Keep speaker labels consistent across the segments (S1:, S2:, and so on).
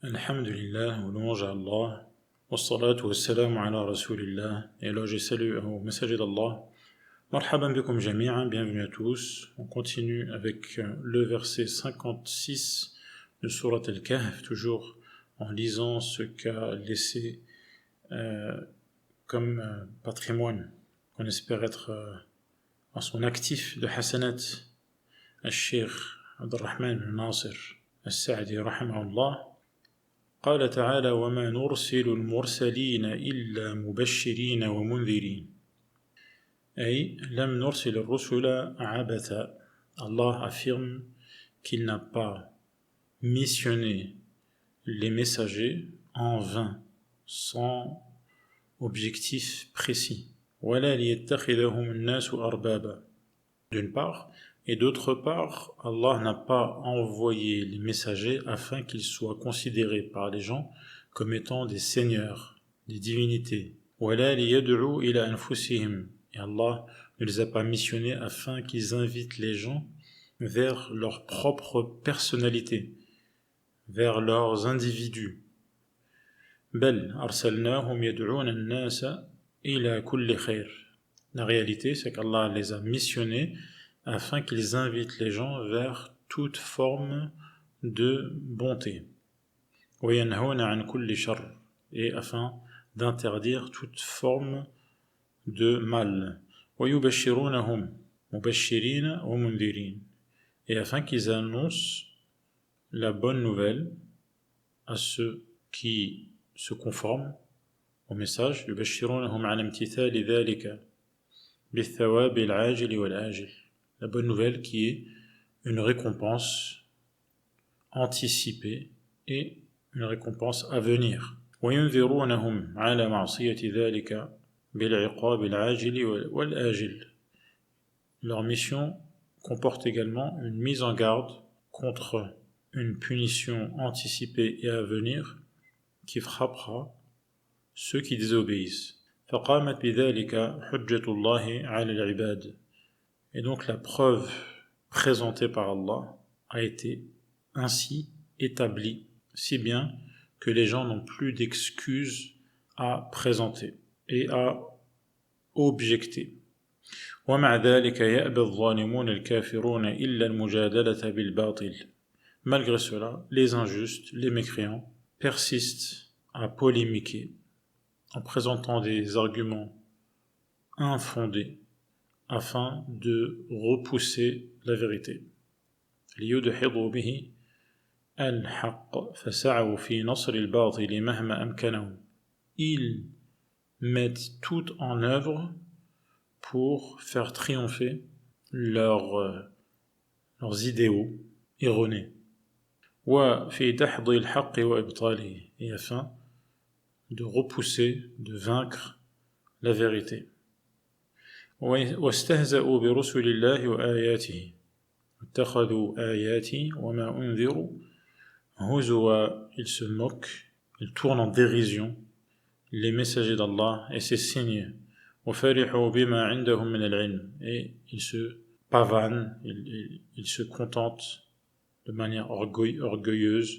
S1: Alhamdulillah, louange à Allah, wassalatu wassalamu ala rasulillah, et éloge et salut au messager d'Allah. Marhaban bikum jami'an, bienvenue à tous. On continue avec le verset 56 de Surat Al-Kahf, toujours en lisant ce qu'a laissé comme patrimoine, qu'on espère être en son actif de hasanat, al-Sheikh Abdurrahman bin Nasir al-Sa'di rahimahullah. قال تعالى وما نرسل المرسلين إلا مبشرين ومنذرين أي لم نرسل الرسل عبثا. Allah affirme qu'il n'a pas missionné les messagers en vain, sans objectif précis. ولا ليتخذهم الناس أربابا. D'une part, et d'autre part, Allah n'a pas envoyé les messagers afin qu'ils soient considérés par les gens comme étant des seigneurs, des divinités. وَلَا لِيَدْعُوا إِلَى أَنفُسِهِمْ. Et Allah ne les a pas missionnés afin qu'ils invitent les gens vers leur propre personnalité, vers leurs individus. بَلْ أَرْسَلْنَاهُمْ يَدْعُونَ النَّاسَ إِلَى كُلِّ خَيْرٍ. La réalité, c'est qu'Allah les a missionnés afin qu'ils invitent les gens vers toute forme de bonté. وَيَنْهَوْنَ عَنْ كُلِّ شَرٍّ. Et afin d'interdire toute forme de mal. وَيُبَشِّرُونَهُمْ مُبَشِّرِينَ وَمُنذِرِينَ. Et afin qu'ils annoncent la bonne nouvelle à ceux qui se conforment au message. يُبَشِّرُونَهُمْ عَنْ امْتِثَالِ ذَلِكَ بِالثَّوَابِ الْعَاجِلِ وَالْآجِلِ. La bonne nouvelle qui est une récompense anticipée et une récompense à venir. وَيُنذِرُونَهُمْ عَلَى مَعْصِيَةِ ذَلِكَ بِالْعِقَابِ الْعَاجِلِ وَالْآجِلِ. Leur mission comporte également une mise en garde contre une punition anticipée et à venir qui frappera ceux qui désobéissent. فَقَامَتْ بِذَلِكَ حُجَّةُ اللَّهِ عَلَى الْعِبَادِ. Et donc la preuve présentée par Allah a été ainsi établie, si bien que les gens n'ont plus d'excuses à présenter et à objecter. وَمَعَ ذَلِكَ يَأْبَى الظَّالِمُونَ الْكَافِرُونَ إِلَّا الْمُجَادَلَةَ بِالْبَاطِلِ. Malgré cela, les injustes, les mécréants, persistent à polémiquer en présentant des arguments infondés afin de repousser la vérité. ليدحضوا به الحق فسعوا في نصر الباطل مهما أمكنهم. Ils mettent tout en œuvre pour faire triompher leurs idéaux erronés. وفي دحض الحق وإبطاله. Et afin de repousser, de vaincre la vérité. واستهزأوا برسل الله وآياته اتخذوا آياتي وما أنذروا هزوا. Ils se moquent, ils tournent en dérision les messagers d'Allah et ses signes. وفرحوا بما عندهم من العلم. Et ils se pavanent, ils se contentent de manière orgueilleuse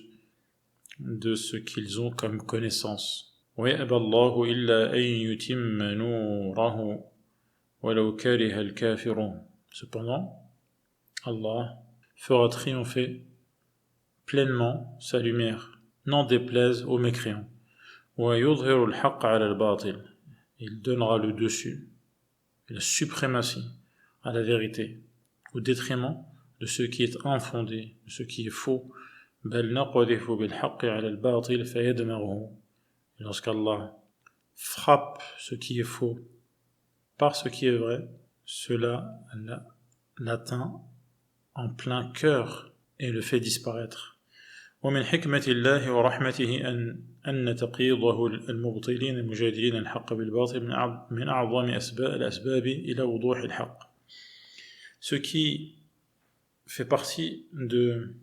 S1: de ce qu'ils ont comme connaissance. ويأبى الله إلا أن يتم نوره وَلَوْ كَرِهَ الْكَافِرُونَ. Cependant, Allah fera triompher pleinement sa lumière, n'en déplaise aux mécréants. وَيُظْهِرُ الْحَقَّ عَلَى الْبَاطِلِ. Il donnera le dessus, la suprématie à la vérité, au détriment de ce qui est infondé, de ce qui est faux. بَلْ نَقْذِفُ بِالْحَقِّ عَلَى الْبَاطِلِ فَيَدْمَغُهُ. Lorsqu'Allah frappe ce qui est faux par ce qui est vrai, cela l'atteint en plein cœur et le fait disparaître. ومن حكمة الله ورحمته أن تقييضه المبطلين المجادلين الحق بالباطل من أعظم الأسباب إلى وضوح الحق. Ce qui fait partie de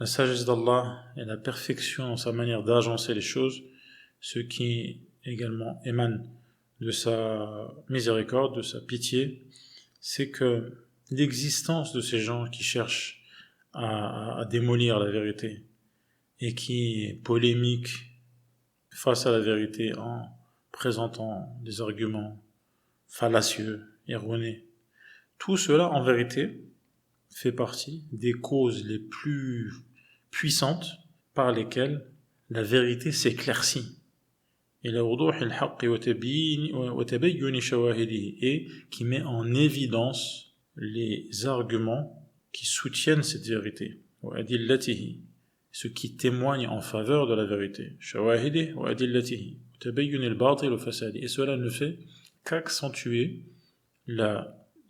S1: la sagesse d'Allah et la perfection dans sa manière d'agencer les choses, ce qui également émane de sa miséricorde, de sa pitié, c'est que l'existence de ces gens qui cherchent à démolir la vérité et qui est polémique face à la vérité en présentant des arguments fallacieux, erronés. Tout cela, en vérité, fait partie des causes les plus puissantes par lesquelles la vérité s'éclaircit. Et qui met en évidence les arguments qui soutiennent cette vérité. Ce qui témoigne en faveur de la vérité. Et cela ne fait qu'accentuer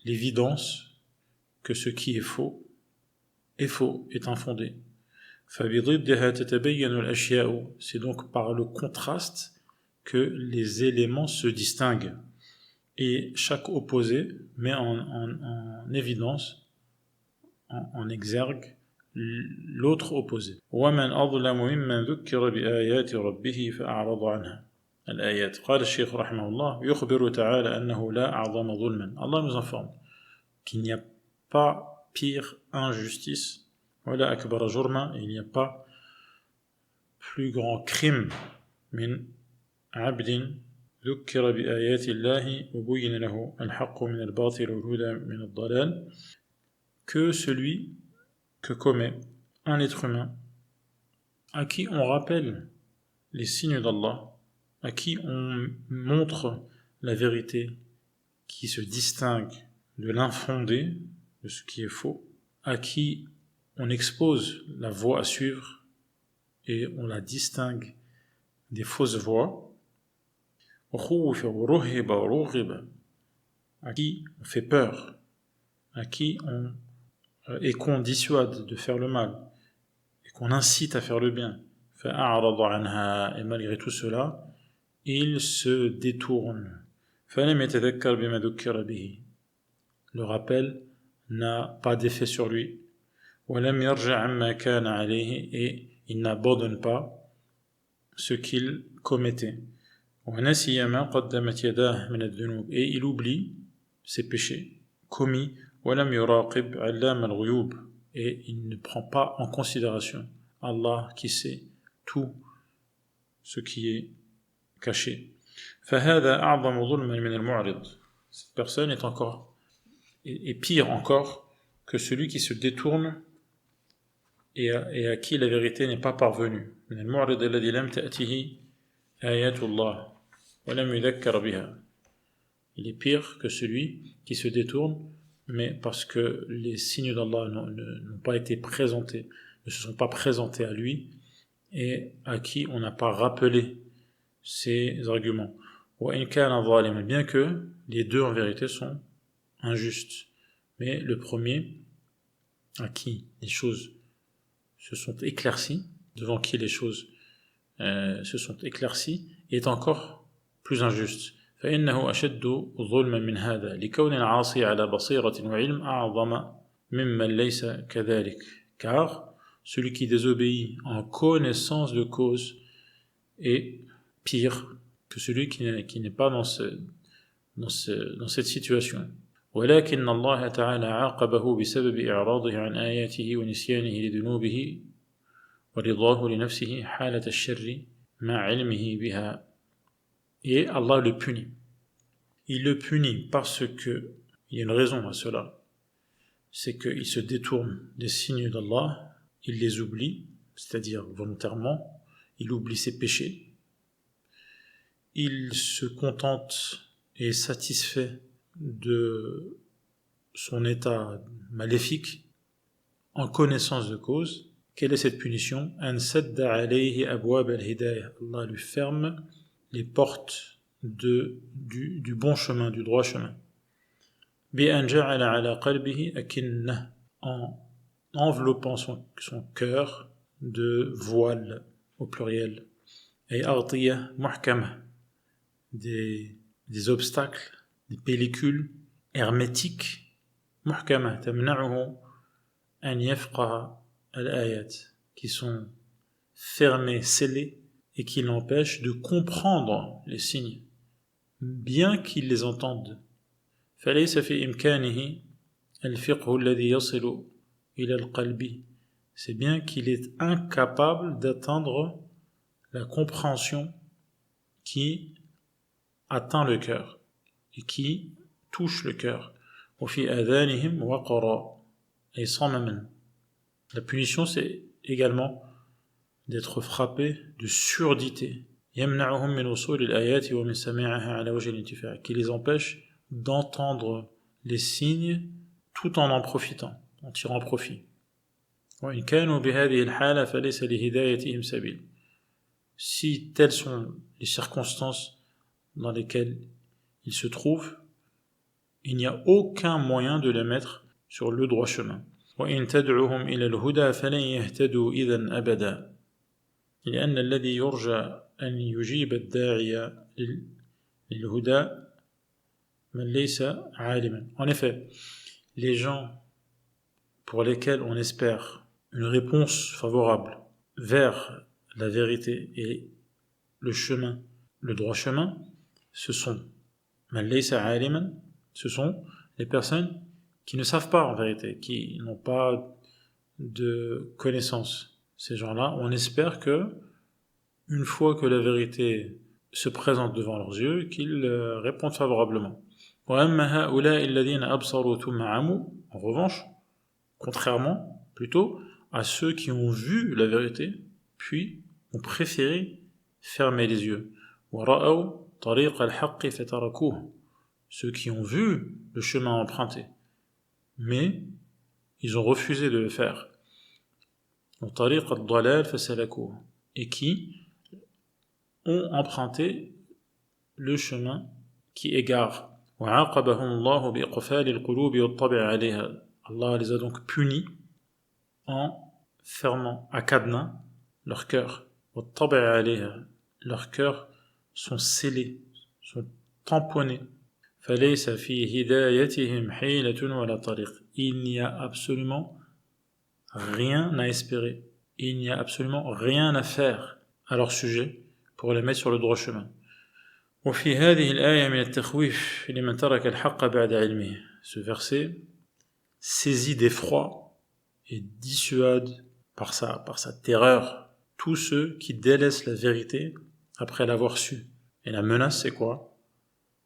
S1: l'évidence que ce qui est faux, est infondé. C'est donc par le contraste que les éléments se distinguent. Et chaque opposé met en évidence, en exergue, l'autre opposé. وَمَنْ أَظْلَمُ مِمَّنْ ذُكِّرَ بِآيَاتِ رَبِّهِ فَأَعْرَضَ عَنْهَا. الآيات. قال الشيخ رحمه الله يخبر تعالى أنه لا أعظم ظلما. Allah nous informe qu'il n'y a pas pire injustice, ولا أكبر جرما, il n'y a pas plus grand crime من عبد ذكر بآيات الله وبين له الحق من الباطل والهدى من الضلال, que celui que commet un être humain à qui on rappelle les signes d'Allah, à qui on montre la vérité qui se distingue de l'infondé, de ce qui est faux, à qui on expose la voie à suivre et on la distingue des fausses voies, à qui on fait peur, à qui on et qu'on dissuade de faire le mal, et qu'on incite à faire le bien, et malgré tout cela, il se détourne. Le rappel n'a pas d'effet sur lui, et il n'abandonne pas ce qu'il commettait. Et il oublie ses péchés commis, et il ne prend pas en considération Allah qui sait tout ce qui est caché. Cette personne est pire encore que celui qui se détourne et à qui la vérité n'est pas parvenue. Il est pire que celui qui se détourne, mais parce que les signes d'Allah n'ont pas été présentés, ne se sont pas présentés à lui, et à qui on n'a pas rappelé ces arguments. Bien que les deux en vérité sont injustes. Mais le premier, à qui les choses se sont éclaircies, devant qui les choses se sont éclaircies, est encore plus injuste. فإنه أشد ظلما من هذا لكون العاصي على بصيرة وعلم أعظم ممن ليس كذلك. Car celui qui désobéit en connaissance de cause est pire que celui qui n'est pas dans cette situation. ولكن الله تعالى عاقبه بسبب إعراضه عن آياته ونسيانه لذنوبه ورضاه لنفسه حالة الشر مع علمه بها. Et Allah le punit. Il le punit parce que, il y a une raison à cela, c'est qu'il se détourne des signes d'Allah, il les oublie, c'est-à-dire volontairement, il oublie ses péchés, il se contente et est satisfait de son état maléfique en connaissance de cause. Quelle est cette punition? Allah lui ferme les portes du bon chemin, du droit chemin. En enveloppant son cœur de voile au pluriel. Et des obstacles, des pellicules hermétiques, qui sont fermées, scellées, et qui l'empêchent de comprendre les signes, bien qu'il les entende. فليس في إمكانه الفقه الذي يصل إلى القلب c'est bien qu'il est incapable d'atteindre la compréhension qui atteint le cœur et qui touche le cœur. وفي آذانهم وقرا et صمما. La punition, c'est également d'être frappé de surdité. يمنعهم من وصول الآيات ومن سماعها على وجه الانتفاع, qui les empêche d'entendre les signes tout en profitant, en tirant profit. وإن كانوا بهذه الحالة فليس لهدايتهم سبيل. Si telles sont les circonstances dans lesquelles ils se trouvent, il n'y a aucun moyen de les mettre sur le droit chemin. وإن تدعوهم إلى الهدى فلن يهتدوا إذا أبدا. لأن الذي يرجى أن يجيب الداعي للهدى من ليس عالما. En effet, les gens pour lesquels on espère une réponse favorable vers la vérité et le chemin, le droit chemin, ce sont man laysa aliman, ce sont les personnes qui ne savent pas en vérité, qui n'ont pas de connaissances. Ces gens-là, on espère que une fois que la vérité se présente devant leurs yeux, qu'ils répondent favorablement. En revanche, contrairement plutôt à ceux qui ont vu la vérité, puis ont préféré fermer les yeux. Ceux qui ont vu le chemin emprunté, mais ils ont refusé de le faire. Et qui ont emprunté le chemin qui égare. Allah les a donc punis en fermant à cadenas leur cœur. Leurs cœurs sont scellés, sont tamponnés. Il n'y a absolument rien à espérer. Il n'y a absolument rien à faire à leur sujet pour les mettre sur le droit chemin. Ce verset saisit d'effroi et dissuade par sa terreur tous ceux qui délaissent la vérité après l'avoir su. Et la menace, c'est quoi?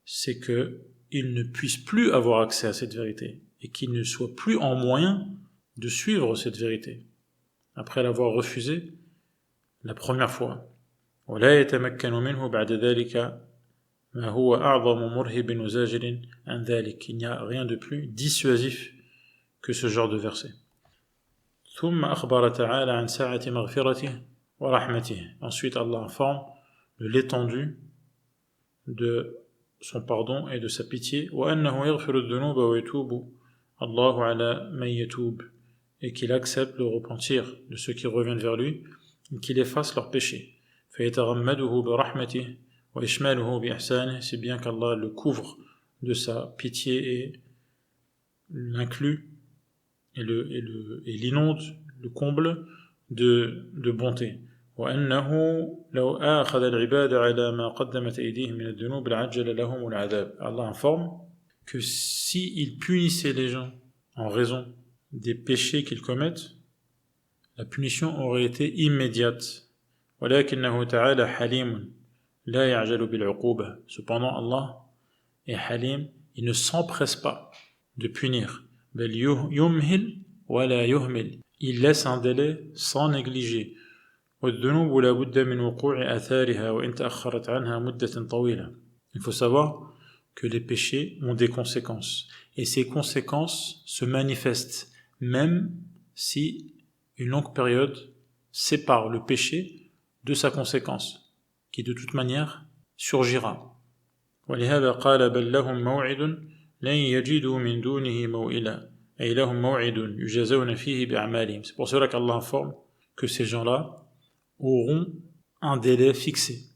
S1: C'est qu'ils ne puissent plus avoir accès à cette vérité et qu'ils ne soient plus en moyen de suivre cette vérité après l'avoir refusée la première fois. ولا يتمكن منه بعد ذلك ما هو أعظم مرهب وزاجر عن ذلك. Il n'y a rien de plus dissuasif que ce genre de verset. ثم أخبر تعالى عن سعة مغفرته ورحمته. Ensuite Allah informe de l'étendue de son pardon et de sa pitié. وأنه يغفر الذنوب ويتوب الله على من يتوب. Et qu'il accepte le repentir de ceux qui reviennent vers lui et qu'il efface leurs péchés. فيتغمده برحمته وإشماله بإحسانه. C'est bien qu'Allah le couvre de sa pitié et l'inclut et l'inonde, le comble de bonté. وأنه لو آخذ العباد على ما قدمت أيديهم من الذنوب لعجل لهم العذاب. Allah informe que si il punissait les gens en raison des péchés qu'ils commettent, la punition aurait été immédiate. ولكنه تعالى حليم لا يعجل بالعقوبة. Cependant Allah est halim, il ne s'empresse pas de punir. بل يمهل ولا يهمل. Il laisse un délai sans négliger. والذنوب لا بد من وقوع آثارها وإن تأخرت عنها مدة طويلة. Il faut savoir que les péchés ont des conséquences et ces conséquences se manifestent même si une longue période sépare le péché de sa conséquence, qui de toute manière surgira. ولهذا قال بل لهم موعد لن يجدوا من دونه موئلا. أي لهم موعد يجازون فيه بأعمالهم. C'est pour cela qu'Allah informe que ces gens-là auront un délai fixé,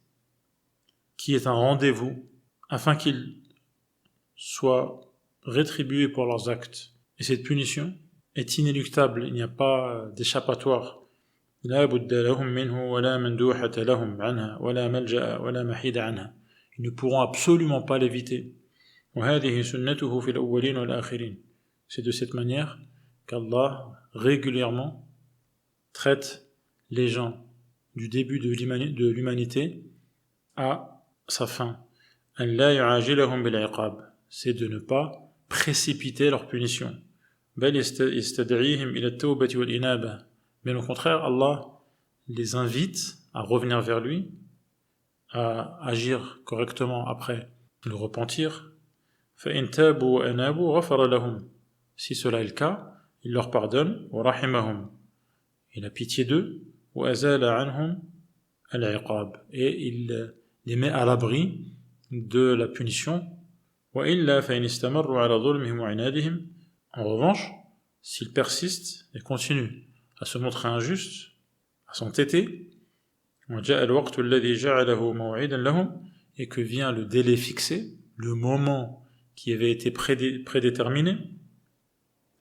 S1: qui est un rendez-vous, afin qu'ils soient rétribués pour leurs actes. Et cette punition est inéluctable, il n'y a pas d'échappatoire. لا بد لهم منه ولا مندوحة لهم عنها ولا ملجأ ولا محيد عنها. Ils ne pourront absolument pas l'éviter. وهذه سنته في الأولين والآخرين. C'est de cette manière qu'Allah régulièrement traite les gens du début de l'humanité à sa fin. An la yu'ajilahum bil 'iqab, c'est de ne pas précipiter leur punition. Bal yastad'ihim ila at-tawbati wal inaba. Mais au contraire, Allah les invite à revenir vers lui, à agir correctement après le repentir. فَإِن تَابُوا وَأَنَابُوا غَفَرَ لَهُمْ. Si cela est le cas, il leur pardonne. وَرَحِمَهُمْ. Il a pitié d'eux. وَأَزَالَ عَنْهُمْ الْعِقَابِ. Et il les met à l'abri de la punition. وَإِلَّا فَإِنِ اسْتَمَرُّوا عَلَى ظُلْمِهِمْ وَعِنَادِهِمْ. En revanche, s'ils persistent et continuent à se montrer injustes, à s'entêter, وَجَاءَ الْوَقْتُ الَّذِي جَعَلَهُ مَوْعِدًا لَهُمْ, et que vient le délai fixé, le moment qui avait été prédéterminé,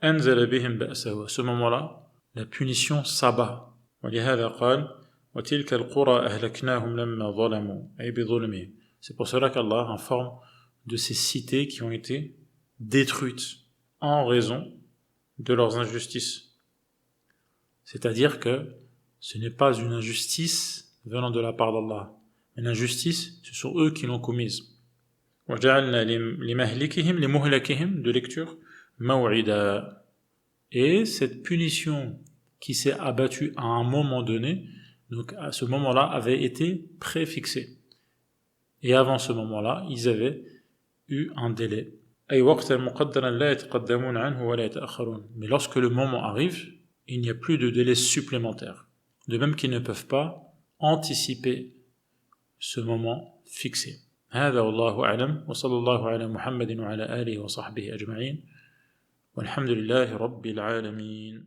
S1: أَنزَلَ بِهِمْ بَأْسَهُ. À ce moment-là, la punition s'abat. وَلِهَذَا قَالَ وَتِلْكَ الْقُرَى أَهْلَكْنَاهُمْ لَمَّا ظَلَمُوا أي بظلمهم. C'est pour cela qu'Allah informe de ces cités qui ont été détruites en raison de leurs injustices. C'est-à-dire que ce n'est pas une injustice venant de la part d'Allah. Une injustice, ce sont eux qui l'ont commise. وَجَعَلْنَا لِمَهْلِكِهِمْ لِمُهْلَكِهِمْ de lecture مَوْعِدًا. Et cette punition qui s'est abattue à un moment donné, donc à ce moment-là, avait été préfixée. Et avant ce moment-là, ils avaient eu un délai. أي وقتا مقدرا لا يتقدمون عنه ولا يتأخرون. Mais lorsque le moment arrive, il n'y a plus de délai supplémentaire. De même qu'ils ne peuvent pas anticiper ce moment fixé. هذا والله أعلم وصلى الله على محمد وعلى آله وصحبه أجمعين والحمد لله رب العالمين.